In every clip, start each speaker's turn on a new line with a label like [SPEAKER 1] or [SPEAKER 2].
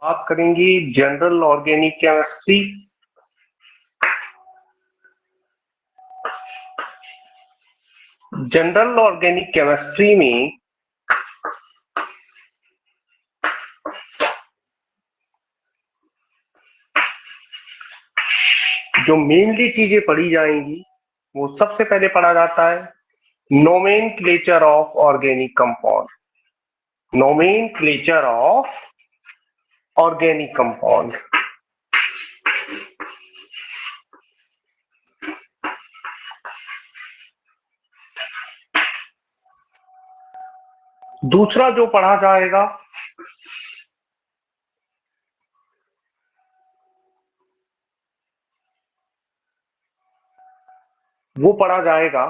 [SPEAKER 1] बात करेंगे general organic chemistry. General organic chemistry में जो मेनली चीजें पढ़ी जाएंगी वो सबसे पहले पढ़ा जाता है nomenclature of organic compound. Nomenclature of organic compound. दूसरा जो पढ़ा जाएगा वो पढ़ा जाएगा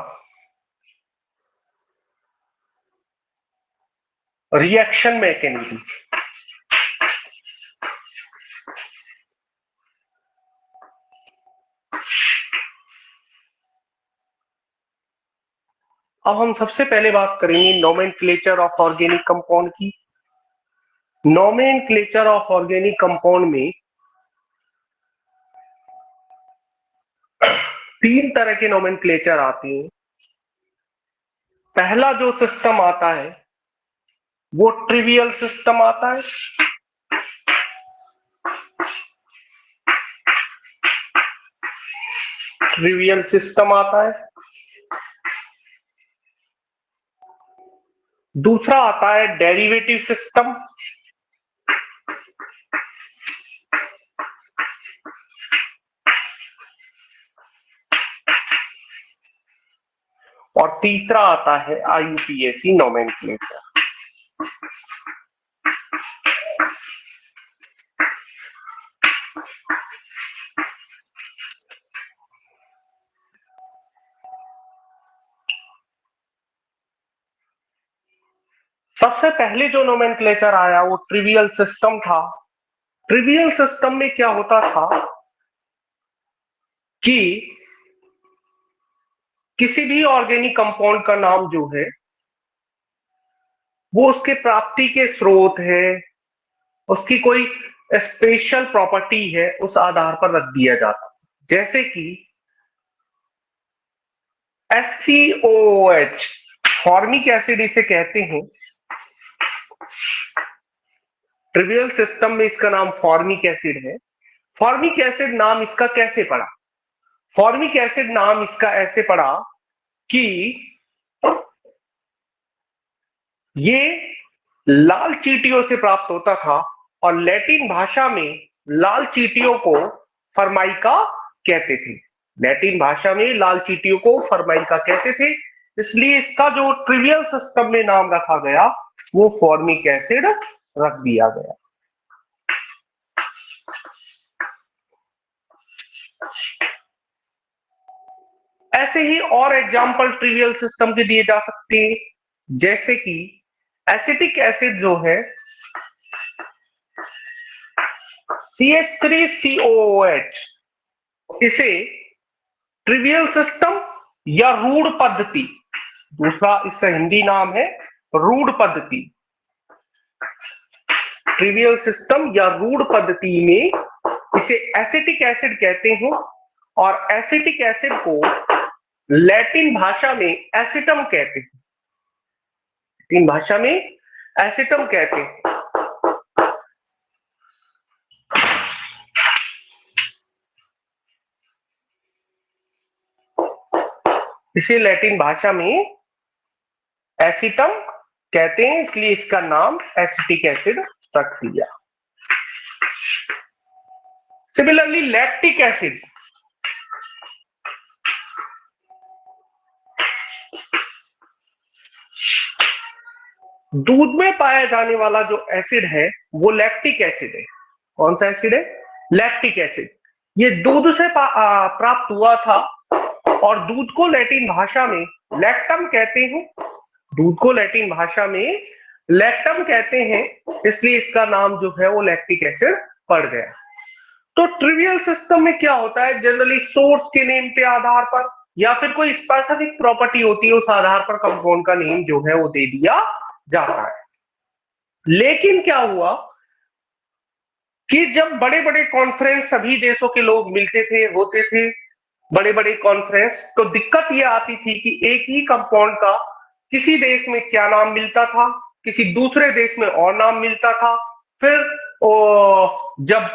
[SPEAKER 1] रिएक्शन मैकेनिज्म। अब हम सबसे पहले बात करेंगे नोमेनक्लेचर ऑफ ऑर्गेनिक कंपाउंड की। नोमेनक्लेचर ऑफ ऑर्गेनिक कंपाउंड में तीन तरह के नोमेनक्लेचर आते हैं। पहला जो सिस्टम आता है वो ट्रिवियल सिस्टम आता है। ट्रिवियल सिस्टम आता है। दूसरा आता है डेरिवेटिव सिस्टम। और तीसरा आता है आईयूपीएसी नोमेनक्लेचर। सबसे पहले जो नोमेनक्लेचर आया वो ट्रिवियल सिस्टम था। ट्रिवियल सिस्टम में क्या होता था कि किसी भी ऑर्गेनिक कंपाउंड का नाम जो है वो उसके प्राप्ति के स्रोत है, उसकी कोई स्पेशल प्रॉपर्टी है, उस आधार पर रख दिया जाता। जैसे कि SCOOH फॉर्मिक एसिड इसे कहते हैं। ट्रिवियल सिस्टम में इसका नाम फॉर्मिक एसिड है। फॉर्मिक एसिड नाम इसका कैसे पड़ा? फॉर्मिक एसिड नाम इसका ऐसे पड़ा कि ये लाल चींटियों से प्राप्त होता था और लैटिन भाषा में लाल चींटियों को फर्माइका कहते थे। लैटिन भाषा में लाल चींटियों को फर्माइका कहते थे, इसलिए इसका जो ट्रिवियल सिस्टम में नाम रखा गया वो फॉर्मिक एसिड रख दिया गया। ऐसे ही और एग्जाम्पल ट्रिवियल सिस्टम के दिए जा सकते हैं, जैसे कि एसिटिक एसिड जो है CH3COOH, इसे ट्रिवियल सिस्टम या रूढ़ पद्धति, दूसरा इसका हिंदी नाम है रूढ़ पद्धति। ट्रिवियल सिस्टम या रूढ़ पद्धति में इसे एसिटिक एसिड कहते हैं और एसिटिक एसिड को लैटिन भाषा में एसिटम कहते हैं। लैटिन भाषा में एसिटम कहते हैं। इसे लैटिन भाषा में एसिटम कहते हैं, इसलिए इसका नाम एसिटिक एसिड रख दिया। सिमिलरली लैक्टिक एसिड, दूध में पाया जाने वाला जो एसिड है वो लैक्टिक एसिड है। कौन सा एसिड है? Lactic acid. ये दूध से प्राप्त हुआ था और दूध को लैटिन भाषा में लैक्टम कहते हैं। दूध को लैटिन भाषा में लैक्टम कहते हैं, इसलिए इसका नाम जो है वो लैक्टिक एसिड पड़ गया। तो ट्रिवियल सिस्टम में क्या होता है, जनरली सोर्स के नेम के आधार पर या फिर कोई स्पेसिफिक प्रॉपर्टी होती है, उस आधार पर कंपाउंड का नेम जो है वो दे दिया जाता है। लेकिन क्या हुआ, कि जब बड़े बड़े कॉन्फ्रेंस सभी देशों के लोग मिलते थे, होते थे बड़े बड़े कॉन्फ्रेंस, तो दिक्कत ये आती थी कि एक ही कंपाउंड का किसी देश में क्या नाम मिलता था, किसी दूसरे देश में और नाम मिलता था। फिर जब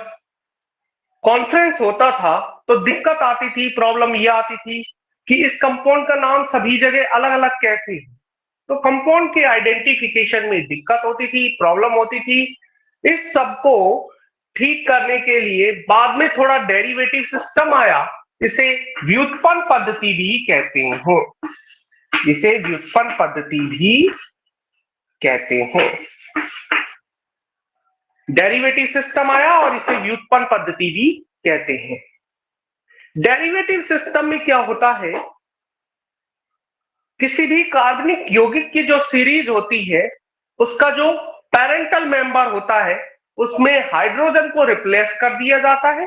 [SPEAKER 1] कॉन्फ्रेंस होता था तो दिक्कत आती थी, प्रॉब्लम ये आती थी कि इस कंपाउंड का नाम सभी जगह अलग अलग कैसे है। तो कंपाउंड के आइडेंटिफिकेशन में दिक्कत होती थी, प्रॉब्लम होती थी। इस सब को ठीक करने के लिए बाद में थोड़ा डेरिवेटिव सिस्टम आया, इसे व्युत्पन्न पद्धति भी कहते हैं, इसे व्युत्पन्न पद्धति भी कहते हैं। डेरिवेटिव सिस्टम आया और इसे व्युत्पन्न पद्धति भी कहते हैं। डेरिवेटिव सिस्टम में क्या होता है, किसी भी कार्बनिक यौगिक की जो सीरीज होती है उसका जो पेरेंटल मेंबर होता है उसमें हाइड्रोजन को रिप्लेस कर दिया जाता है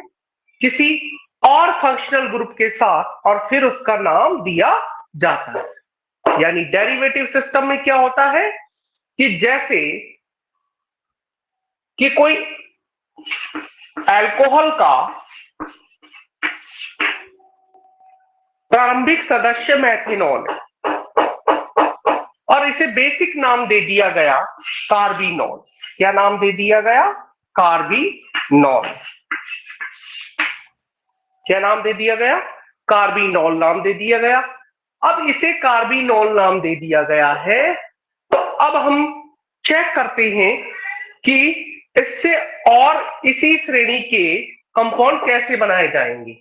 [SPEAKER 1] किसी और फंक्शनल ग्रुप के साथ और फिर उसका नाम दिया जाता है। यानी डेरिवेटिव सिस्टम में क्या होता है कि जैसे कि कोई अल्कोहल का प्रारंभिक सदस्य मेथिनॉल है और इसे बेसिक नाम दे दिया गया कार्बिनॉल। क्या नाम दे दिया गया? कार्बिनॉल। क्या नाम दे दिया गया? कार्बिनॉल नाम दे दिया गया। अब इसे कार्बिनॉल नाम दे दिया गया है, तो अब हम चेक करते हैं कि इससे और इसी श्रेणी के कंपाउंड कैसे बनाए जाएंगे।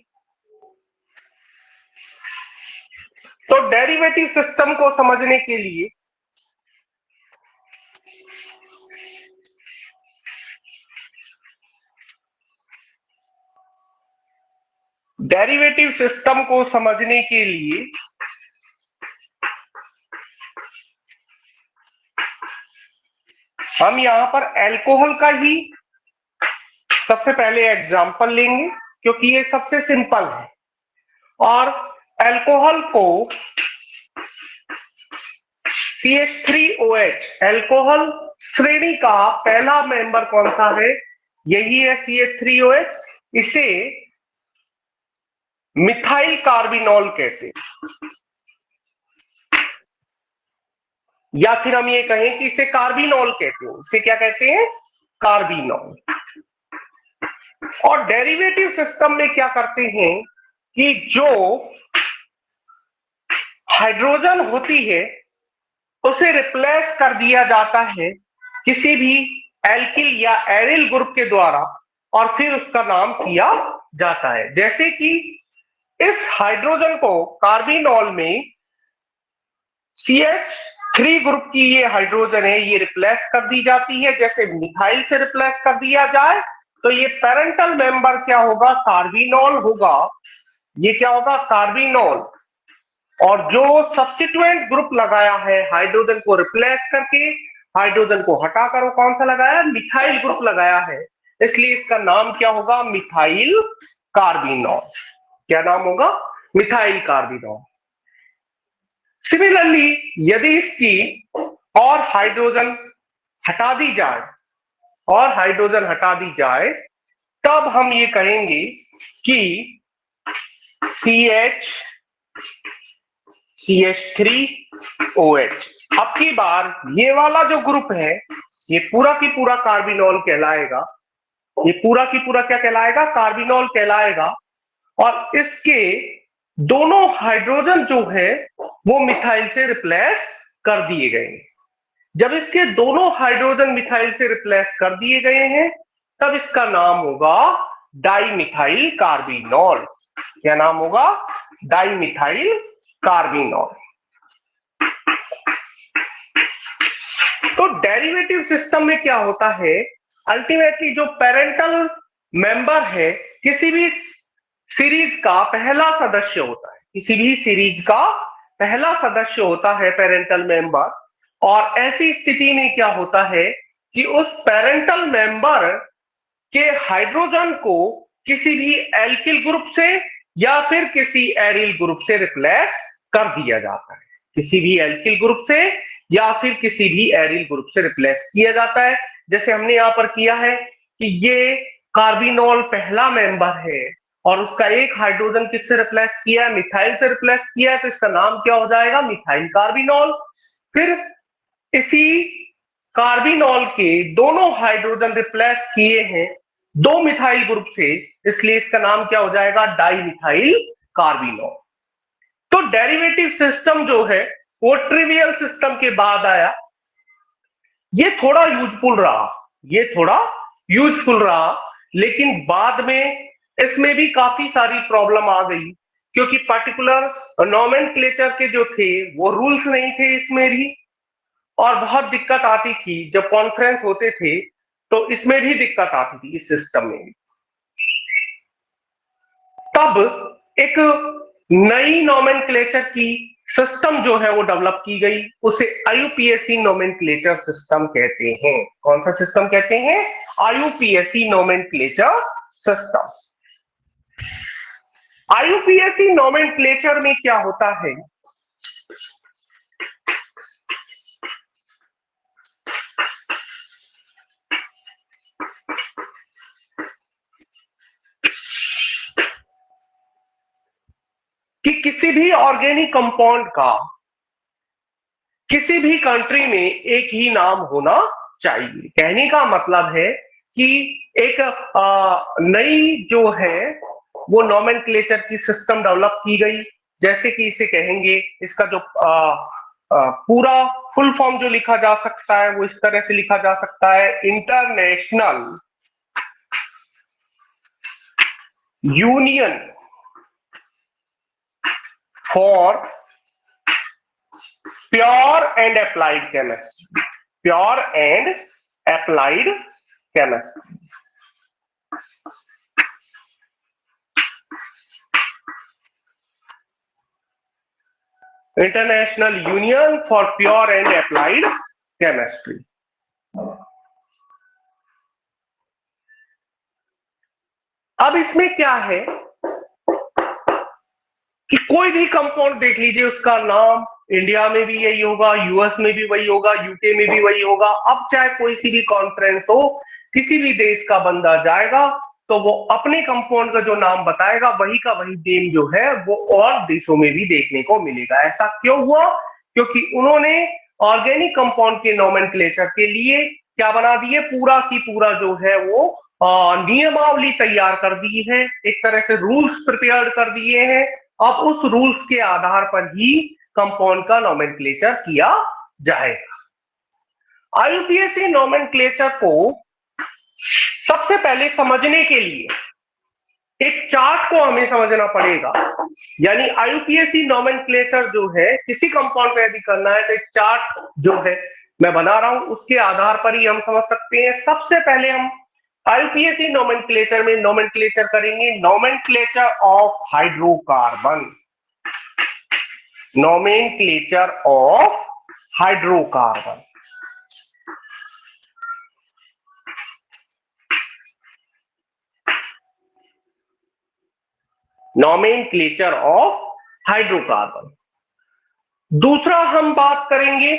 [SPEAKER 1] तो डेरिवेटिव सिस्टम को समझने के लिए हम यहां पर अल्कोहल का ही सबसे पहले एग्जांपल लेंगे क्योंकि ये सबसे सिंपल है। और अल्कोहल को CH3OH, अल्कोहल श्रेणी का पहला मेंबर कौन सा है? यही है CH3OH। इसे मिथाइल कार्बिनॉल कहते हैं, या फिर हम ये कहें कि इसे कार्बिनॉल कहते हैं। इसे क्या कहते हैं? कार्बिनॉल। और डेरिवेटिव सिस्टम में क्या करते हैं कि जो हाइड्रोजन होती है उसे रिप्लेस कर दिया जाता है किसी भी एल्किल या एरिल ग्रुप के द्वारा और फिर उसका नाम किया जाता है। जैसे कि इस हाइड्रोजन को कार्बिनॉल में CH3 ग्रुप की ये हाइड्रोजन है, ये रिप्लेस कर दी जाती है। जैसे मिथाइल से रिप्लेस कर दिया जाए तो ये पेरेंटल मेंबर क्या होगा? कार्बिनॉल होगा। ये क्या होगा? कार्बिनॉल। और जो सब्स्टिट्यूएंट ग्रुप लगाया है हाइड्रोजन को रिप्लेस करके, हाइड्रोजन को हटाकर, वो कौन सा लगाया? मिथाइल ग्रुप लगाया है, इसलिए इसका नाम क्या होगा? Methyl carbinol. क्या नाम होगा? Methyl carbinol. सिमिलरली यदि इसकी और हाइड्रोजन हटा दी जाए, और हाइड्रोजन हटा दी जाए, तब हम ये कहेंगे कि CH3OH। अब की बार ये वाला जो ग्रुप है ये पूरा की पूरा कार्बिनॉल कहलाएगा। ये पूरा की पूरा क्या कहलाएगा? कार्बिनॉल कहलाएगा। और इसके दोनों हाइड्रोजन जो है वो मिथाइल से रिप्लेस कर दिए गए हैं। जब इसके दोनों हाइड्रोजन मिथाइल से रिप्लेस कर दिए गए हैं तब इसका नाम होगा डाइमिथाइल कार्बिनॉल। क्या नाम होगा? Dimethyl carbinol. तो डेरिवेटिव सिस्टम में क्या होता है, अल्टीमेटली जो पेरेंटल मेंबर है किसी भी सीरीज का पहला सदस्य होता है, किसी भी सीरीज का पहला सदस्य होता है पेरेंटल मेंबर। और ऐसी स्थिति में क्या होता है कि उस पेरेंटल मेंबर के हाइड्रोजन को किसी भी एल्किल ग्रुप से या फिर किसी एरिल ग्रुप से रिप्लेस कर दिया जाता है। किसी भी एल्किल ग्रुप से या फिर किसी भी एरिल ग्रुप से रिप्लेस किया जाता है। जैसे हमने यहां पर किया है कि ये कार्बिनॉल पहला मेंबर है और उसका एक हाइड्रोजन किससे रिप्लेस किया है, मिथाइल से रिप्लेस किया है, तो इसका नाम क्या हो जाएगा, मिथाइल कार्बिनॉल। फिर इसी कार्बिनॉल के दोनों हाइड्रोजन रिप्लेस किए हैं दो मिथाइल ग्रुप से, इसलिए इसका नाम क्या हो जाएगा, डाई मिथाइल कार्बिनॉल। तो डेरिवेटिव सिस्टम जो है वो ट्रिवियल सिस्टम के बाद आया। ये थोड़ा यूजफुल रहा, ये थोड़ा यूजफुल रहा, लेकिन बाद में इसमें भी काफी सारी प्रॉब्लम आ गई, क्योंकि पर्टिकुलर नोमेनक्लेचर के जो थे वो रूल्स नहीं थे इसमें भी, और बहुत दिक्कत आती थी जब कॉन्फ्रेंस होते थे, तो इसमें भी दिक्कत आती थी इस सिस्टम में भी। तब एक नई नोमेनक्लेचर की सिस्टम जो है वो डेवलप की गई, उसे आईयूपीएसी नोमेनक्लेचर सिस्टम कहते हैं। कौन सा सिस्टम कहते हैं, IUPAC nomenclature system. IUPAC nomenclature में क्या होता है, कि किसी भी ऑर्गेनिक कंपाउंड का किसी भी कंट्री में एक ही नाम होना चाहिए। कहने का मतलब है कि एक नई जो है वो नोमेनक्लेचर की सिस्टम डेवलप की गई, जैसे कि इसे कहेंगे, इसका जो पूरा फुल फॉर्म जो लिखा जा सकता है वो इस तरह से लिखा जा सकता है, international union for pure and applied chemistry, pure and applied chemistry. International union for pure and applied chemistry. अब इसमें क्या है कि कोई भी कंपाउंड देख लीजिए, उसका नाम इंडिया में भी यही होगा, यूएस में भी वही होगा, यूके में भी वही होगा। अब चाहे कोई सी भी कॉन्फ्रेंस हो, किसी भी देश का बंदा जाएगा तो वो अपने कंपाउंड का जो नाम बताएगा वही का वही नेम जो है वो और देशों में भी देखने को मिलेगा। ऐसा क्यों हुआ, क्योंकि उन्होंने ऑर्गेनिक कंपाउंड के नोमेनक्लेचर के लिए क्या बना दिए, पूरा की पूरा जो है वो नियमावली तैयार कर दी है, एक तरह से रूल्स प्रिपेयर कर दिए हैं। अब उस रूल्स के आधार पर ही कंपाउंड का नोमेनक्लेचर किया जाएगा। आईयूपीएसी नोमेनक्लेचर को सबसे पहले समझने के लिए एक चार्ट को हमें समझना पड़ेगा। यानी आईयूपीएसी नोमेनक्लेचर जो है किसी कंपाउंड को यदि करना है तो एक चार्ट जो है मैं बना रहा हूं, उसके आधार पर ही हम समझ सकते हैं। सबसे पहले हम आईयूपीएसी नोमेनक्लेचर में नोमेनक्लेचर करेंगे, nomenclature of hydrocarbon, nomenclature of hydrocarbon. Nomenclature of hydrocarbon. दूसरा हम बात करेंगे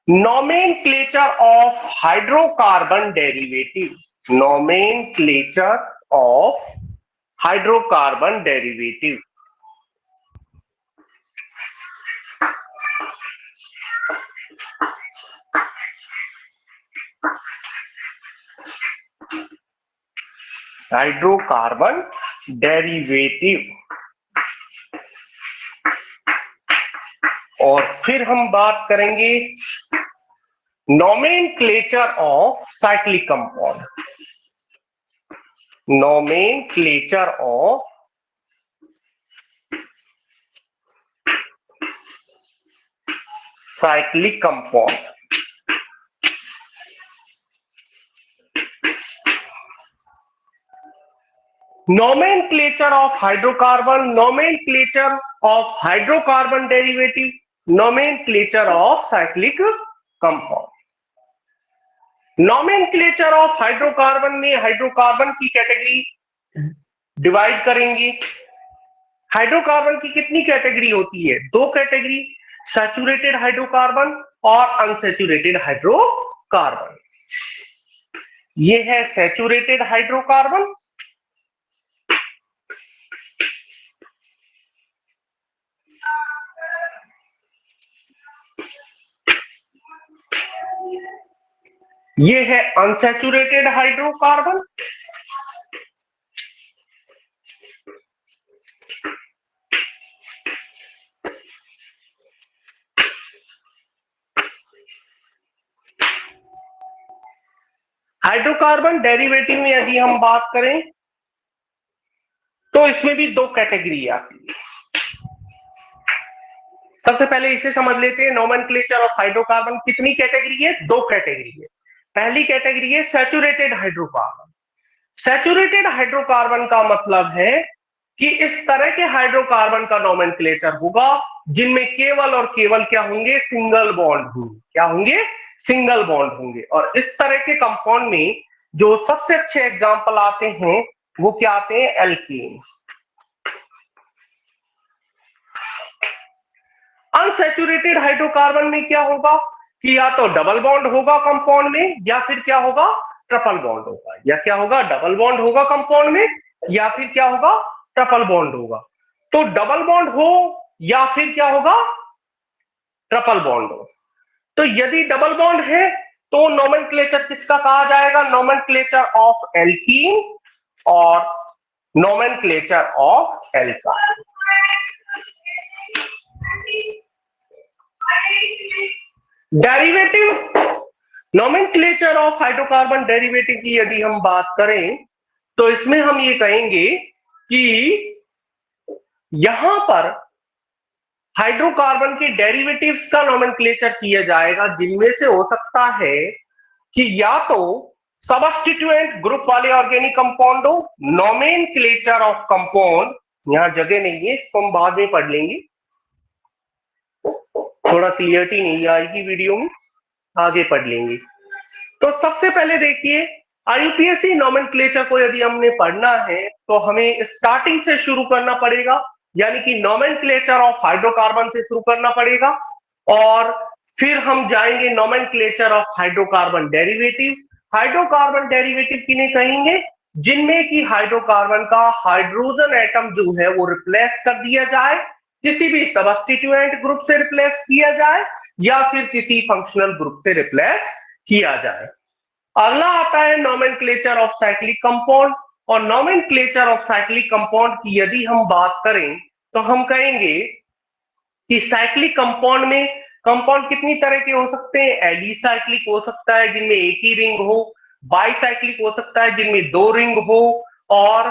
[SPEAKER 1] nomenclature of hydrocarbon derivative, nomenclature of hydrocarbon derivative. Hydrocarbon derivative. और फिर हम बात करेंगे nomenclature of cyclic compound, nomenclature of cyclic compound. nomenclature of hydrocarbon, nomenclature of hydrocarbon derivative, nomenclature of cyclic compound। nomenclature of hydrocarbon में hydrocarbon की category divide करेंगे। Hydrocarbon की कितनी कैटेगरी होती है, दो कैटेगरी, सैचुरेटेड हाइड्रोकार्बन और अनसैचुरेटेड हाइड्रोकार्बन। कार्बन। ये है सैचुरेटेड हाइड्रोकार्बन। ये है अनसैचुरेटेड हाइड्रोकार्बन। हाइड्रोकार्बन डेरिवेटिव में यदि हम बात करें तो इसमें भी दो कैटेगरी आती है। सबसे पहले इसे समझ लेते हैं, नोमेनक्लेचर ऑफ हाइड्रोकार्बन कितनी कैटेगरी है? दो कैटेगरी है। पहली कैटेगरी है सैचुरेटेड हाइड्रोकार्बन। सैचुरेटेड हाइड्रोकार्बन का मतलब है कि इस तरह के हाइड्रोकार्बन का नोमेनक्लेचर होगा जिनमें केवल और केवल क्या होंगे? सिंगल बॉन्ड होंगे। क्या होंगे? सिंगल बॉन्ड होंगे। और इस तरह के कंपाउंड में जो सबसे अच्छे एग्जांपल आते हैं वो क्या आते हैं? एल्कीन। अनसैचुरेटेड हाइड्रोकार्बन में क्या होगा कि या तो डबल बॉन्ड होगा कंपाउंड में, या फिर क्या होगा? ट्रिपल बॉन्ड होगा। या क्या होगा? डबल बॉन्ड होगा कंपाउंड में, या फिर क्या होगा? ट्रिपल बॉन्ड होगा। तो डबल बॉन्ड हो या फिर क्या होगा? ट्रिपल बॉन्ड हो। तो यदि डबल बॉन्ड है तो नोमेनक्लेचर किसका कहा जाएगा? नोमेनक्लेचर ऑफ एल्कीन और nomenclature of alkyne. Derivative, nomenclature of hydrocarbon derivative की यदि हम बात करें तो इसमें हम ये कहेंगे कि यहां पर हाइड्रोकार्बन के डेरिवेटिव्स का नोमेनक्लेचर किया जाएगा जिनमें से हो सकता है कि या तो सबस्टिट्यूएंट ग्रुप वाले ऑर्गेनिक कंपाउंड हो। नोमेनक्लेचर ऑफ कंपाउंड, यहां जगह नहीं है, इसको हम बाद में पढ़ लेंगे, थोड़ा क्लियरिटी नहीं आएगी वीडियो में, आगे पढ़ लेंगे। तो सबसे पहले देखिए, आईयूपीएसी नोमेनक्लेचर को यदि हमने पढ़ना है तो हमें स्टार्टिंग से शुरू करना पड़ेगा, यानी कि नोमेनक्लेचर ऑफ हाइड्रोकार्बन से शुरू करना पड़ेगा। और फिर हम जाएंगे nomenclature of hydrocarbon derivative. Hydrocarbon derivative किन्हें कहेंगे? जिनमें कि हाइड्रोकार्बन का हाइड्रोजन एटम जो है वो रिप्लेस कर दिया जाए, किसी भी सबस्टिट्यूएंट ग्रुप से रिप्लेस किया जाए या फिर किसी फंक्शनल ग्रुप से रिप्लेस किया जाए। अगला आता है नोमेनक्लेचर ऑफ साइक्लिक कंपाउंड। और नोमेनक्लेचर ऑफ साइक्लिक कंपाउंड की यदि हम बात करें तो हम कहेंगे कि साइक्लिक कंपाउंड में कंपाउंड कितनी तरह के हो सकते हैं? एलिसाइक्लिक हो सकता है जिनमें एक ही रिंग हो, बाइसाइक्लिक हो सकता है जिनमें दो रिंग हो, और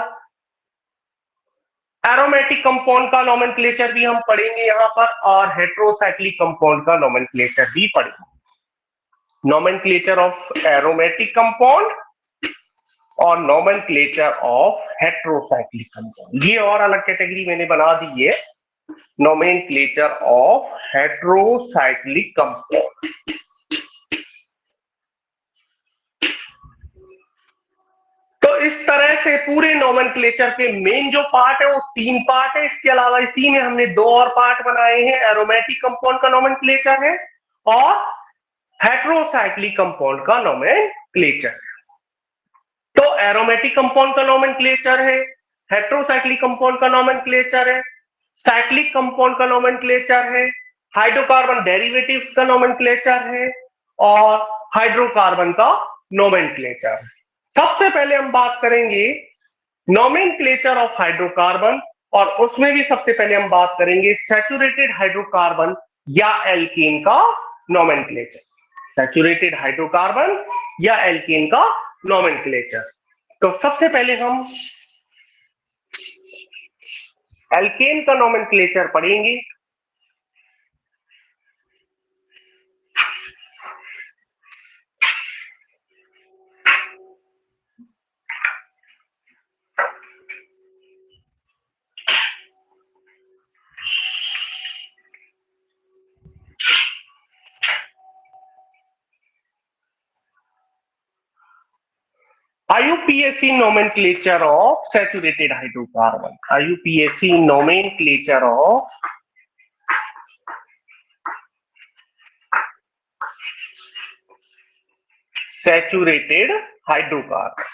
[SPEAKER 1] एरोमेटिक कंपाउंड का नोमेनक्लेचर भी हम पढ़ेंगे यहां पर, और हेट्रोसाइक्लिक कंपाउंड का नोमेनक्लेचर भी पढ़ेंगे। नोमेनक्लेचर ऑफ एरोमेटिक कंपाउंड और नोमेनक्लेचर ऑफ हेट्रोसाइक्लिक कंपाउंड, ये और अलग कैटेगरी मैंने बना दी है, नोमेनक्लेचर ऑफ हेट्रोसाइक्लिक कंपाउंड। तो इस तरह से पूरे नोमेनक्लेचर के मेन जो पार्ट है वो तीन पार्ट है। इसके अलावा इसी में हमने दो और पार्ट बनाए हैं, एरोमेटिक कंपाउंड का नोमेनक्लेचर है और हेट्रोसाइक्लिक कंपाउंड का नोमेनक्लेचर। तो एरोमेटिक कंपाउंड का नोमेनक्लेचर है, हेट्रोसाइक्लिक कंपाउंड का नोमेनक्लेचर है, साइक्लिक कंपाउंड का नोमेनक्लेचर है, हाइड्रोकार्बन डेरिवेटिव्स का नोमेनक्लेचर है और हाइड्रोकार्बन का नोमेनक्लेचर है। सबसे पहले हम बात करेंगे नोमेनक्लेचर ऑफ हाइड्रोकार्बन, और उसमें भी सबसे पहले हम बात करेंगे सैचुरेटेड हाइड्रोकार्बन या एल्कीन का नोमेनक्लेचर। सैचुरेटेड हाइड्रोकार्बन या एल्कीन का नोमेनक्लेचर। तो सबसे पहले हम एल्केन का नोमेनक्लेचर पढ़ेंगे। IUPAC nomenclature of saturated hydrocarbon. IUPAC nomenclature of saturated hydrocarbon.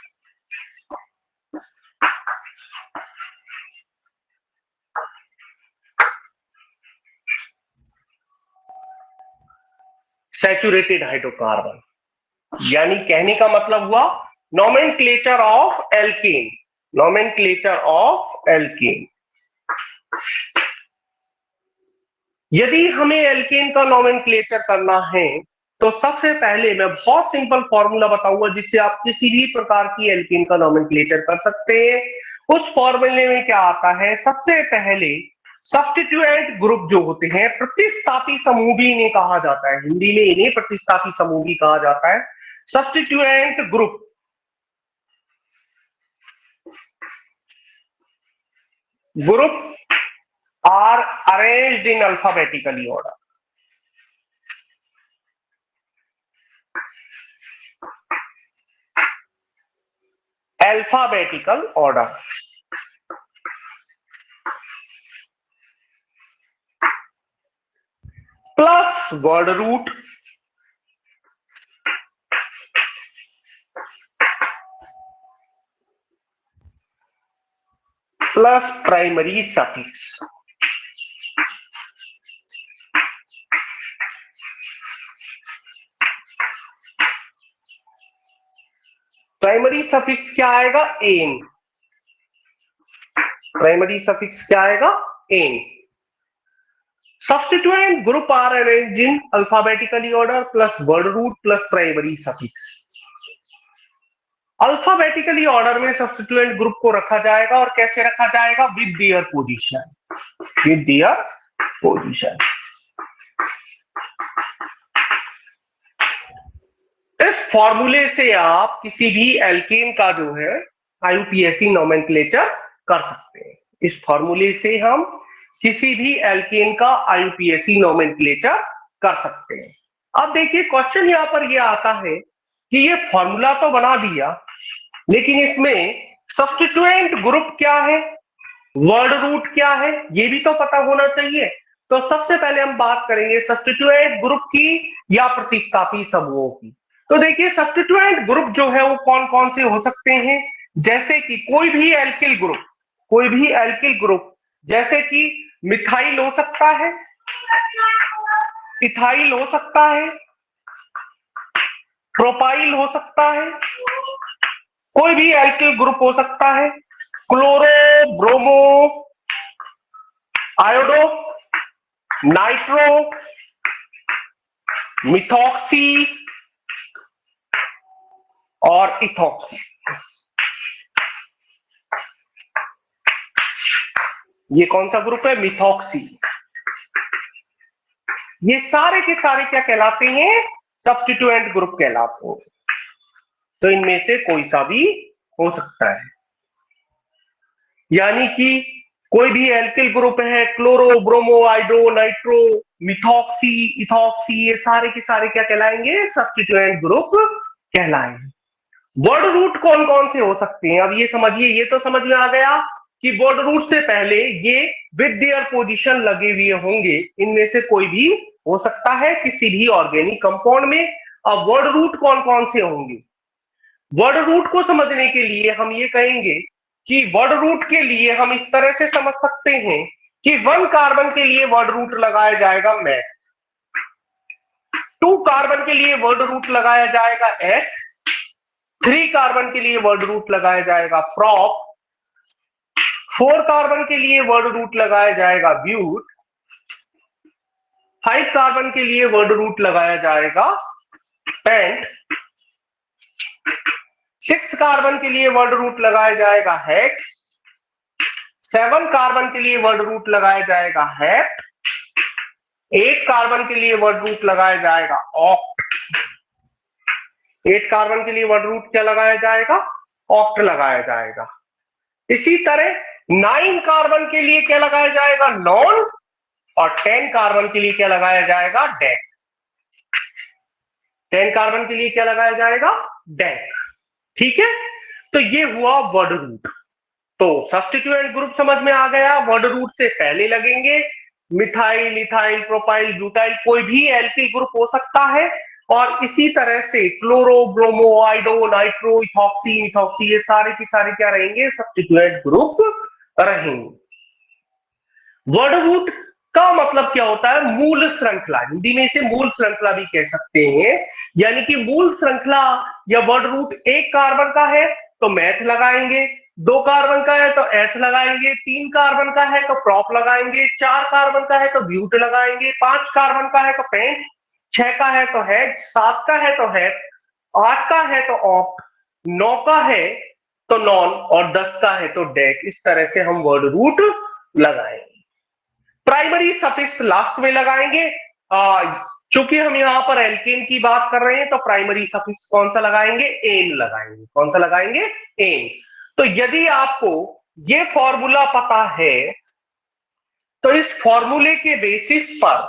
[SPEAKER 1] Saturated hydrocarbon यानी कहने का मतलब हुआ nomenclature of alkene. Nomenclature of alkene, यदि हमें एल्केन का नोमेनक्लेचर करना है तो सबसे पहले मैं बहुत सिंपल फॉर्मूला बताऊंगा जिससे आप किसी भी प्रकार की एल्केन का नोमेनक्लेचर कर सकते हैं। उस फॉर्मूले में क्या आता है, सबसे पहले सब्स्टिट्यूएंट ग्रुप जो होते हैं, प्रतिस्थापी समूह भी इन्हें कहा जाता है, हिंदी में इन्हें प्रतिस्थापी समूह भी कहा जाता है। Substituent group are arranged in alphabetically order. Alphabetical order. Plus word root plus primary suffix. Primary suffix क्या आएगा, एन। प्राइमरी सफिक्स क्या आएगा, ane. Substituent group are arranged in alphabetically order plus word root plus primary suffix. Alphabetically order में substituent group को रखा जाएगा और कैसे रखा जाएगा, with their position. With their position. इस फॉर्मूले से आप किसी भी एल्केन का जो है आईयूपीएसी नोमेनक्लेचर कर सकते हैं। इस फॉर्मूले से हम किसी भी एल्केन का आईयूपीएसी नोमेनक्लेचर कर सकते हैं। अब देखिए क्वेश्चन यहां पर यह आता है कि ये फॉर्मूला तो बना दिया, लेकिन इसमें सब्स्टिट्यूएंट ग्रुप क्या है, वर्ड रूट क्या है, ये भी तो पता होना चाहिए। तो सबसे पहले हम बात करेंगे सब्स्टिट्यूएंट ग्रुप की या प्रतिस्थापी समूहों की। तो देखिए सब्स्टिट्यूएंट ग्रुप जो है वो कौन कौन से हो सकते हैं, जैसे कि कोई भी एल्किल ग्रुप, कोई भी एल्किल ग्रुप, जैसे कि मिथाइल हो सकता है, इथाइल हो सकता है, प्रोपाइल हो सकता है, कोई भी एल्किल ग्रुप हो सकता है, chloro, bromo, iodo, nitro, methoxy और इथॉक्सी। ये कौन सा ग्रुप है, मिथॉक्सी। ये सारे के सारे क्या कहलाते हैं, सब्स्टिट्यूएंट ग्रुप कहलाते हैं। तो इनमें से कोई सा भी हो सकता है, यानी कि कोई भी एल्किल ग्रुप है, chloro, bromo, iodo, nitro, methoxy, ethoxy, ये सारे के सारे क्या कहलाएंगे, सब्स्टिट्यूएंट ग्रुप कहलाएंगे। वर्ड रूट कौन कौन से हो सकते हैं, अब ये समझिए, ये तो समझ में आ गया कि वर्ड रूट से पहले ये विद देयर पोजीशन लगे हुए होंगे, इनमें से कोई भी हो सकता है किसी भी ऑर्गेनिक कंपाउंड में। अब वर्ड रूट कौन कौन से होंगे, वर्ड रूट को समझने के लिए हम ये कहेंगे कि वर्ड रूट के लिए हम इस तरह से समझ सकते हैं कि 1 कार्बन के लिए वर्ड रूट लगाया जाएगा मैथ, 2 कार्बन के लिए वर्ड रूट लगाया जाएगा एच, 3 कार्बन के लिए वर्ड रूट लगाया जाएगा फ्रॉप, 4 कार्बन के लिए वर्ड रूट लगाया जाएगा ब्यूट, 5 कार्बन के लिए वर्ड रूट लगाया जाएगा पेंट, 6 कार्बन के लिए वर्ड रूट लगाया जाएगा हेक्स, 7 कार्बन के लिए वर्ड रूट लगाया जाएगा हेप्ट, 8 कार्बन के लिए वर्ड रूट लगाया जाएगा ऑक्ट। 8 कार्बन के लिए वर्ड रूट क्या लगाया जाएगा, ऑक्ट लगाया जाएगा। इसी तरह 9 कार्बन के लिए क्या लगाया जाएगा, नॉन, और 10 कार्बन के लिए क्या लगाया जाएगा, डेक। 10 कार्बन के लिए क्या लगाया जाएगा, डेक। ठीक है, तो ये हुआ वर्ड रूट। तो सब्स्टिट्यूएंट ग्रुप समझ में आ गया, वर्ड रूट से पहले लगेंगे मिथाइल, इथाइल, प्रोपाइल, ब्यूटाइल, कोई भी एल्किल ग्रुप हो सकता है। और इसी तरह से chloro, bromo, आइडो, nitro, ethoxy, methoxy, ये सारे के सारे क्या रहेंगे, सब्स्टिट्यूएंट ग्रुप रहेंगे। वर्ड रूट का मतलब क्या होता है, मूल श्रृंखला, हिंदी में इसे मूल श्रृंखला भी कह सकते हैं। यानी कि मूल श्रृंखला या वर्ड रूट एक कार्बन का है तो मैथ लगाएंगे, 2 कार्बन का है तो एथ लगाएंगे, 3 कार्बन का है तो प्रॉप लगाएंगे, 4 कार्बन का है तो ब्यूट लगाएंगे, 5 कार्बन का है तो पेंट, 6 का है तो हेड, 7 का है तो हेड, 8 का है तो ऑक्ट, 9 का है तो नॉन और 10 का है तो डेक। इस तरह से हम वर्ड रूट लगाएंगे। प्राइमरी सफिक्स लास्ट में लगाएंगे। चूंकि हम यहां पर एल्केन की बात कर रहे हैं तो प्राइमरी सफिक्स कौन सा लगाएंगे, एन लगाएंगे। कौन सा लगाएंगे, एन। तो यदि आपको ये फॉर्मूला पता है तो इस फॉर्मूले के बेसिस पर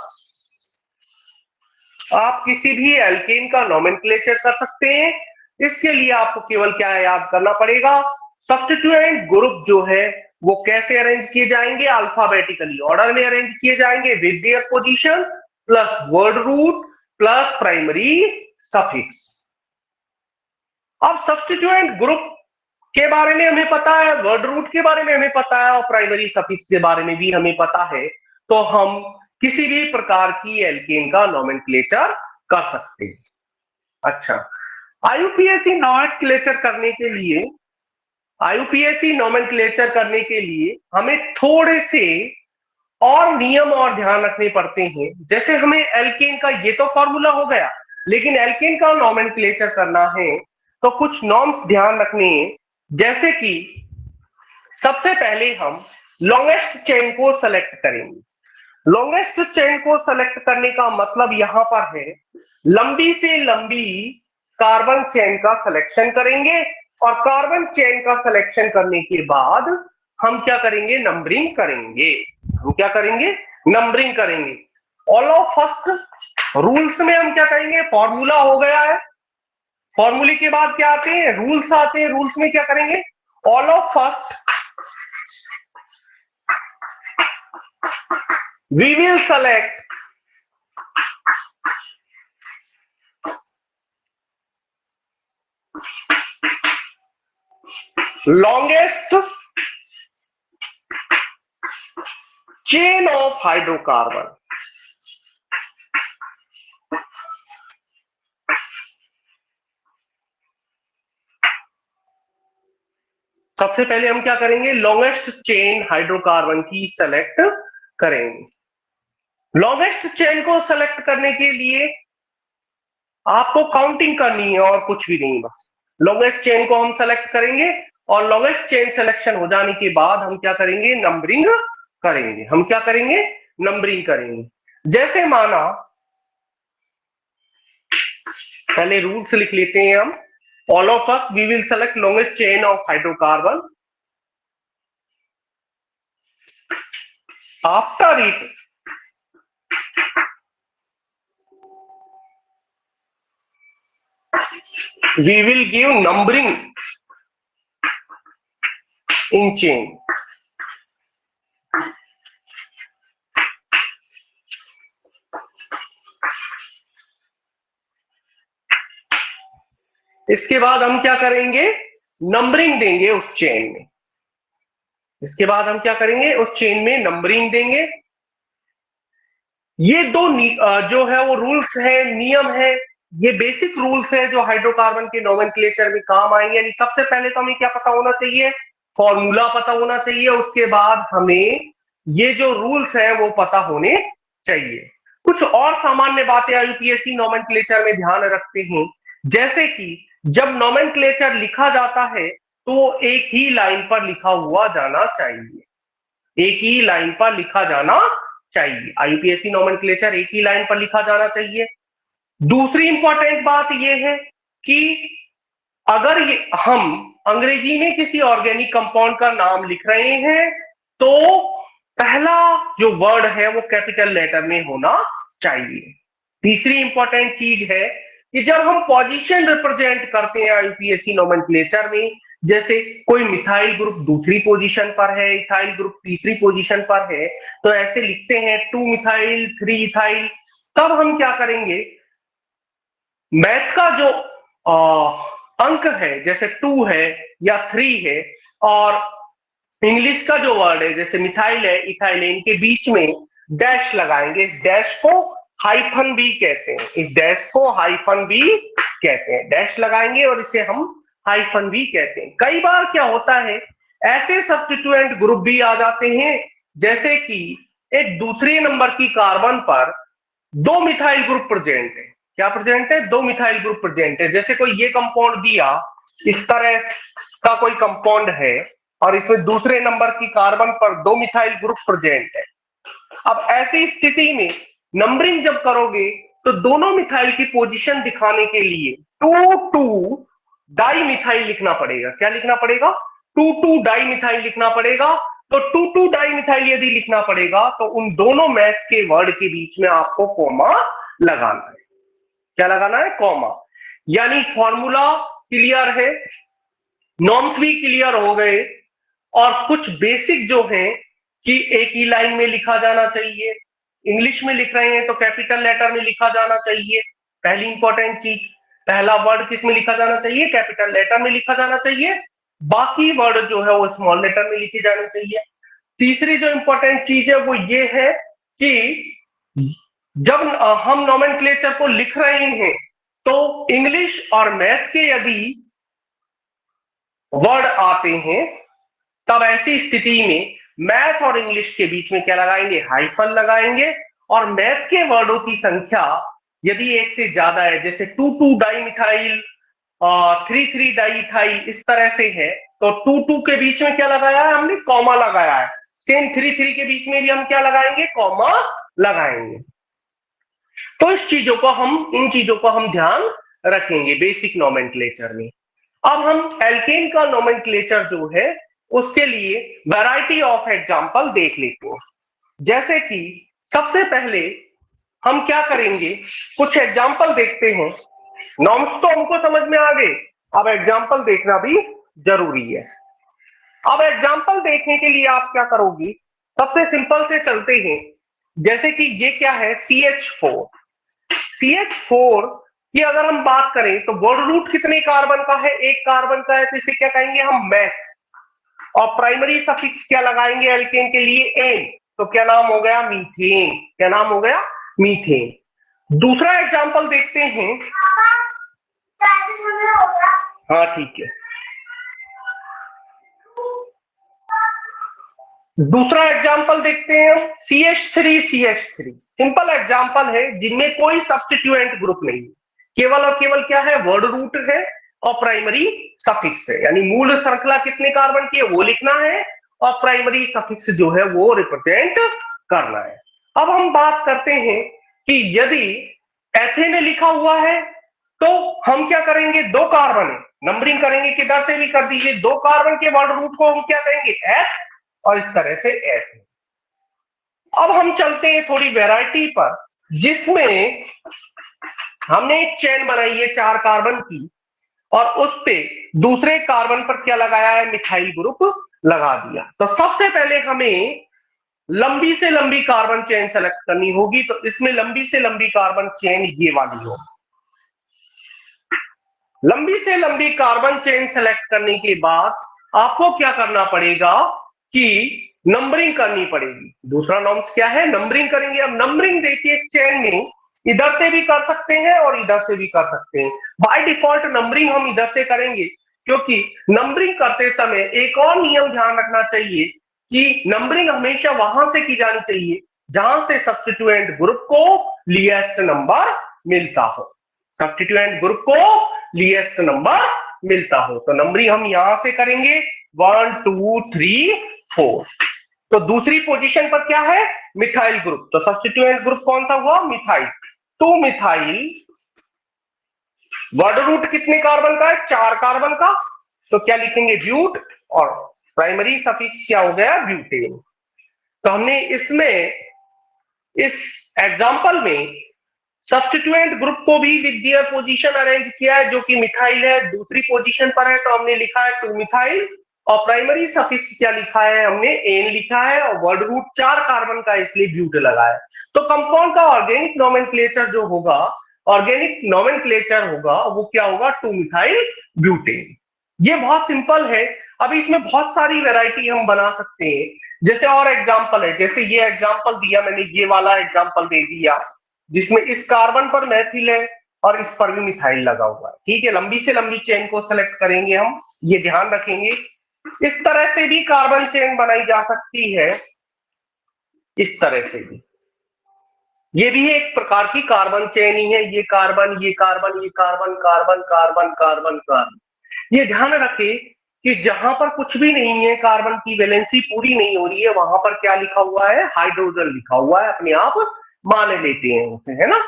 [SPEAKER 1] आप किसी भी एल्केन का नोमेनक्लेचर कर सकते हैं। इसके लिए आपको केवल क्या याद करना पड़ेगा, सब्स्टिट्यूएंट ग्रुप जो है वो कैसे अरेंज किए जाएंगे, अल्फाबेटिकली ऑर्डर में अरेंज किए जाएंगे with their position plus word root plus primary suffix. अब सब्स्टिट्यूएंट ग्रुप के बारे में हमें पता है, वर्ड रूट के बारे में हमें पता है और प्राइमरी सफिक्स के बारे में भी हमें पता है, तो हम किसी भी प्रकार की एल्केन का नोमेनक्लेचर कर सकते हैं। अच्छा, आईयूपीएसी नोमेनक्लेचर करने के लिए हमें थोड़े से और नियम और ध्यान रखने पड़ते हैं। जैसे हमें एल्केन का ये तो फॉर्मूला हो गया, लेकिन एल्केन का नोमेनक्लेचर करना है तो कुछ नॉर्म्स ध्यान रखने हैं। जैसे कि सबसे पहले हम लॉन्गेस्ट चेन को सेलेक्ट करेंगे। लॉन्गेस्ट चेन को सेलेक्ट करने का मतलब यहां पर है लंबी से लंबी कार्बन चेन का सिलेक्शन करेंगे और कार्बन चेन का सिलेक्शन करने के बाद हम क्या करेंगे, नंबरिंग करेंगे। हम क्या करेंगे, नंबरिंग करेंगे। ऑल ऑफ फर्स्ट रूल्स में हम क्या करेंगे, फॉर्मूला हो गया है, फॉर्मूले के बाद क्या आते हैं, रूल्स आते हैं। रूल्स में क्या करेंगे, all of first we will select longest chain of hydrocarbon। सबसे पहले हम क्या करेंगे, लॉन्गेस्ट चेन हाइड्रोकार्बन की सेलेक्ट करेंगे। लॉन्गेस्ट चेन को सेलेक्ट करने के लिए आपको काउंटिंग करनी है और कुछ भी नहीं, बस लॉन्गेस्ट चेन को हम सेलेक्ट करेंगे और लॉन्गेस्ट चेन सिलेक्शन हो जाने के बाद हम क्या करेंगे, नंबरिंग करेंगे। हम क्या करेंगे, नंबरिंग करेंगे। जैसे माना, पहले रूल्स लिख लेते हैं हम। All of us we will select longest chain of hydrocarbon. After it we will give numbering in chain। इसके बाद हम क्या करेंगे, नंबरिंग देंगे उस चेन में। इसके बाद हम क्या करेंगे, उस चेन में नंबरिंग देंगे। ये दो जो है वो रूल्स है, नियम है, ये बेसिक रूल्स है जो हाइड्रोकार्बन के नोमेनक्लेचर में काम आएंगे। यानी सबसे पहले तो हमें क्या पता होना चाहिए, फॉर्मूला पता होना चाहिए। उसके बाद हमें ये जो रूल्स है वो पता होने चाहिए। कुछ और सामान्य बातें यूपीएससी नोमेनक्लेचर में ध्यान रखते हैं, जैसे कि जब नोमेनक्लेचर लिखा जाता है तो एक ही लाइन पर लिखा हुआ जाना चाहिए। एक ही लाइन पर लिखा जाना चाहिए। आईयूपीएससी नोमेनक्लेचर एक ही लाइन पर लिखा जाना चाहिए। दूसरी इंपॉर्टेंट बात यह है कि अगर हम अंग्रेजी में किसी ऑर्गेनिक कंपाउंड का नाम लिख रहे हैं तो पहला जो वर्ड है वो कैपिटल लेटर में होना चाहिए। तीसरी इंपॉर्टेंट चीज है कि जब हम पोजीशन रिप्रेजेंट करते हैं आईयूपीएससी नोमेनक्लेचर में, जैसे कोई मिथाइल ग्रुप दूसरी पोजीशन पर है, इथाइल ग्रुप तीसरी पोजीशन पर है, तो ऐसे लिखते हैं 2 मिथाइल 3 इथाइल, तब हम क्या करेंगे, मैथ का जो अंक है, जैसे 2 है या 3 है, और इंग्लिश का जो वर्ड है जैसे मिथाइल है, इथाइल है, इनके बीच में डैश लगाएंगे। इस डैश को हाइफन बी कहते हैं, इस डैश को हाइफन बी कहते हैं। डैश लगाएंगे और इसे हम हाइफन बी कहते हैं। कई बार क्या होता है, ऐसे सब्स्टिट्यूएंट ग्रुप भी आ जाते हैं, जैसे कि एक दूसरे नंबर की कार्बन पर दो मिथाइल ग्रुप प्रेजेंट है। क्या प्रेजेंट है? दो मिथाइल ग्रुप प्रेजेंट है। जैसे कोई ये कंपाउंड दिया, इस तरह का कोई कंपाउंड है और इसमें दूसरे नंबर की कार्बन पर दो मिथाइल ग्रुप प्रेजेंट है। अब ऐसी स्थिति में नंबरिंग जब करोगे तो दोनों मिथाइल की पोजीशन दिखाने के लिए 2,2 डाई मिथाइल लिखना पड़ेगा। क्या लिखना पड़ेगा? 2,2 डाई मिथाइल लिखना पड़ेगा। तो 2,2 डाई मिथाइल यदि लिखना पड़ेगा तो उन दोनों मैथ के वर्ड के बीच में आपको कॉमा लगाना है। क्या लगाना है? कॉमा। यानी फॉर्मूला क्लियर है, नॉर्म्स भी क्लियर हो गए, और कुछ बेसिक जो है कि एक ही लाइन में लिखा जाना चाहिए। इंग्लिश में लिख रहे हैं तो कैपिटल लेटर में लिखा जाना चाहिए। पहली इंपॉर्टेंट चीज, पहला वर्ड किस में लिखा जाना चाहिए? कैपिटल लेटर में लिखा जाना चाहिए। बाकी वर्ड जो है वो स्मॉल लेटर में लिखे जाने चाहिए। तीसरी जो इंपॉर्टेंट चीज है वो ये है कि जब हम नोमेनक्लेचर को लिख रहे हैं तो इंग्लिश और मैथ के यदि वर्ड आते हैं तब ऐसी स्थिति में मैथ और इंग्लिश के बीच में क्या लगाएंगे? हाइफन लगाएंगे। और मैथ के वर्डों की संख्या यदि एक से ज्यादा है, जैसे 2,2 डाई मिथाइल, 3,3 डाई इथाइल, इस तरह से है, तो 2,2 के बीच में क्या लगाया है हमने? कॉमा लगाया है। सेम 3,3 के बीच में भी हम क्या लगाएंगे? कॉमा लगाएंगे। तो इन चीजों को हम ध्यान रखेंगे बेसिक नोमेनक्लेचर में। अब हम एल्केन का नोमेनक्लेचर जो है उसके लिए वैरायटी ऑफ एग्जांपल देख लेते हैं। जैसे कि सबसे पहले हम क्या करेंगे, कुछ एग्जांपल देखते हैं। नॉर्म्स तो हमको समझ में आ गए, अब एग्जांपल देखना भी जरूरी है। अब एग्जांपल देखने के लिए आप क्या करोगे, सबसे सिंपल से चलते हैं। जैसे कि ये क्या है? CH4। CH4 की अगर हम बात करें तो वर्ड रूट कितने कार्बन का है? एक कार्बन का है, तो इसे क्या कहेंगे हम? मैथ। और प्राइमरी सफिक्स क्या लगाएंगे एल्केन के लिए? एन। तो क्या नाम हो गया? मीथेन। क्या नाम हो गया? मीथेन। दूसरा एग्जांपल देखते हैं। हाँ ठीक है। दूसरा एग्जांपल देखते हैं हम, CH3 सिंपल एग्जांपल है जिनमें कोई सब्स्टिट्यूएंट ग्रुप नहीं, केवल और केवल क्या है? वर्ड रूट है और प्राइमरी सफिक्स है। यानी मूल श्रृंखला कितने कार्बन की है वो लिखना है और प्राइमरी सफिक्स जो है वो रिप्रेजेंट करना है। अब हम बात करते हैं कि यदि एथेन लिखा हुआ है तो हम क्या करेंगे? दो कार्बन है, नंबरिंग करेंगे, किधर से भी कर दीजिए। दो कार्बन के वर्ड रूट को हम क्या कहेंगे? एथ, और इस तरह से एथ। अब हम चलते हैं थोड़ी वैरायटी पर, जिसमें हमने एक चेन बनाई है 4 कार्बन की, और उस पे दूसरे कार्बन पर क्या लगाया है? मिथाइल ग्रुप लगा दिया। तो सबसे पहले हमें लंबी से लंबी कार्बन चेन सेलेक्ट करनी होगी। तो इसमें लंबी से लंबी कार्बन चेन ये वाली होगी। लंबी से लंबी कार्बन चेन सेलेक्ट करने के बाद आपको क्या करना पड़ेगा कि नंबरिंग करनी पड़ेगी। दूसरा नॉर्म्स क्या है? नंबरिंग करेंगे। अब नंबरिंग देखिए, इस चेन में इधर से भी कर सकते हैं और इधर से भी कर सकते हैं। बाय डिफॉल्ट नंबरिंग हम इधर से करेंगे, क्योंकि नंबरिंग करते समय एक और नियम ध्यान रखना चाहिए कि नंबरिंग हमेशा वहां से की जानी चाहिए जहां से सब्स्टिट्यूएंट ग्रुप को लीएस्ट नंबर मिलता हो। सब्स्टिट्यूएंट ग्रुप को लीएस्ट नंबर मिलता हो। तो नंबरिंग हम यहां से करेंगे 1 2 3 4। तो दूसरी पोजीशन पर क्या है? Methyl group. तो सब्स्टिट्यूएंट ग्रुप कौन सा हुआ? मिथाइल। 2 मिथाइल, वर्ड रूट कितने कार्बन का है? 4 कार्बन का। तो क्या लिखेंगे? ब्यूट, और प्राइमरी सफिक्स क्या हो गया? ब्यूटेन। तो हमने इसमें, इस एग्जांपल में सब्स्टिट्यूएंट ग्रुप को भी विद देयर पोजीशन अरेंज किया है, जो कि मिथाइल है, दूसरी पोजीशन पर है, तो हमने लिखा है 2 मिथाइल। और प्राइमरी सफिक्स क्या लिखा है? हमने एन लिखा है, और वर्ड रूट 4 कार्बन का इसलिए ब्यूट लगा है। तो कंपाउंड का ऑर्गेनिक नोमेनक्लेचर जो होगा ऑर्गेनिक नोमेनक्लेचर होगा वो क्या होगा, 2 मिथाइल ब्यूटेन। ये बहुत सिंपल है। अभी इसमें बहुत सारी वैरायटी हम बना सकते हैं। जैसे और एग्जांपल है, जैसे ये एग्जांपल दिया मैंने, ये वाला एग्जांपल दे दिया जिसमें इस कार्बन पर मैथिल है और इस पर भी मिथाइल लगा हुआ है। ठीक है, लंबी से लंबी चेन को सेलेक्ट करेंगे हम, ये ध्यान रखेंगे। इस तरह से भी कार्बन चेन बनाई जा सकती है, इस तरह से भी, ये भी एक प्रकार की कार्बन चेन ही है। ये कार्बन, ये कार्बन, ये carbon, carbon, carbon, carbon, carbon. ये ध्यान रखें कि जहां पर कुछ भी नहीं है, कार्बन की वैलेंसी पूरी नहीं हो रही है, वहां पर क्या लिखा हुआ है, हाइड्रोजन लिखा हुआ है, अपने आप मान लेते हैं उसे, है ना।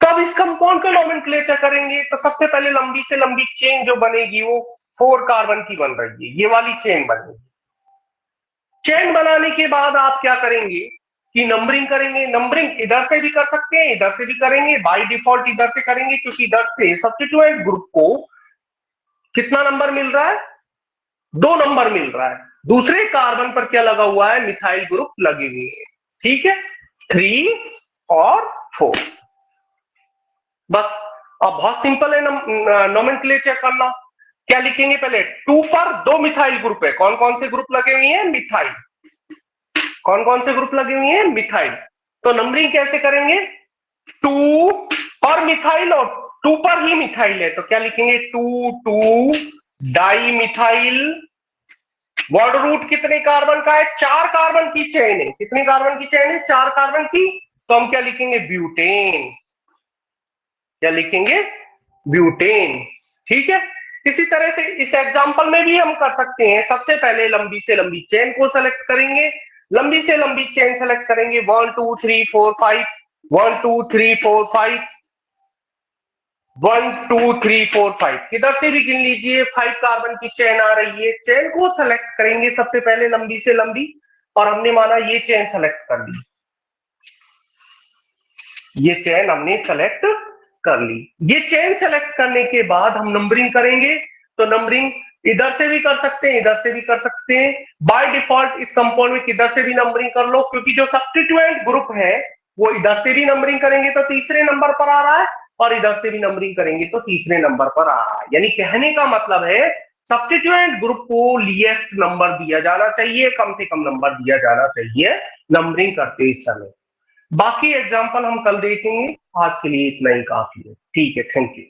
[SPEAKER 1] तब इस कंपाउंड का नोमेनक्लेचर करेंगे तो सबसे पहले लंबी से लंबी चेन जो बनेगी वो 4 कार्बन की बन रही है, ये वाली चेन बनेगी। चेन बनाने के बाद आप क्या करेंगे कि नंबरिंग करेंगे। नंबरिंग इधर से भी कर सकते हैं, इधर से भी करेंगे, बाय डिफॉल्ट इधर से करेंगे क्योंकि इधर से सब्स्टिट्यूएंट ग्रुप को कितना नंबर मिल रहा है, 2 नंबर मिल रहा है। दूसरे कार्बन पर क्या लगा हुआ है, मिथाइल ग्रुप लगे हुए हैं। ठीक है, 3 और 4। बस अब बहुत सिंपल है नोमेनक्लेचर करना। क्या लिखेंगे, पहले 2 पर 2 मिथाइल ग्रुप है, कौन कौन से ग्रुप लगे हुए हैं, मिथाइल। कौन कौन से ग्रुप लगे हुए हैं, मिथाइल। तो नंबरिंग कैसे करेंगे, 2 पर मिथाइल और 2 पर ही मिथाइल है तो क्या लिखेंगे, 2 2 डाई मिथाइल। वर्ड रूट कितने कार्बन का है, 4 कार्बन की चेन है। कितने कार्बन की चेन है, 4 कार्बन की। तो हम क्या लिखेंगे, ब्यूटेन। क्या लिखेंगे, ब्यूटेन। ठीक है, इसी तरह से इस एग्जांपल में भी हम कर सकते हैं। सबसे पहले लंबी से लंबी चेन को सेलेक्ट करेंगे, लंबी से लंबी चेन सेलेक्ट करेंगे, 1 2 3 4 5, 1 2 3 4 5, 1 2 3 4 5, किधर से भी गिन लीजिए, 5 कार्बन की चेन आ रही है। चेन को सेलेक्ट करेंगे सबसे पहले लंबी से लंबी, और हमने माना ये चेन सेलेक्ट कर ली, ये चेन हमने सेलेक्ट कर ली। ये चेन सेलेक्ट करने के बाद हम नंबरिंग करेंगे। तो नंबरिंग इधर से भी कर सकते हैं, इधर से भी कर सकते हैं। बाय डिफॉल्ट इस कंपाउंड में किधर से भी नंबरिंग कर लो, क्योंकि जो सब्स्टिट्यूएंट ग्रुप है वो इधर से भी नंबरिंग करेंगे तो तीसरे नंबर पर आ रहा है, और इधर से भी नंबरिंग करेंगे तो तीसरे नंबर पर आ रहा है। यानी कहने का मतलब है सब्स्टिट्यूएंट ग्रुप को लीस्ट नंबर दिया जाना चाहिए, कम से कम नंबर दिया जाना चाहिए नंबरिंग करते इस समय। बाकी एग्जाम्पल हम कल देखेंगे, आज के लिए इतना ही काफी है। ठीक है, थैंक यू।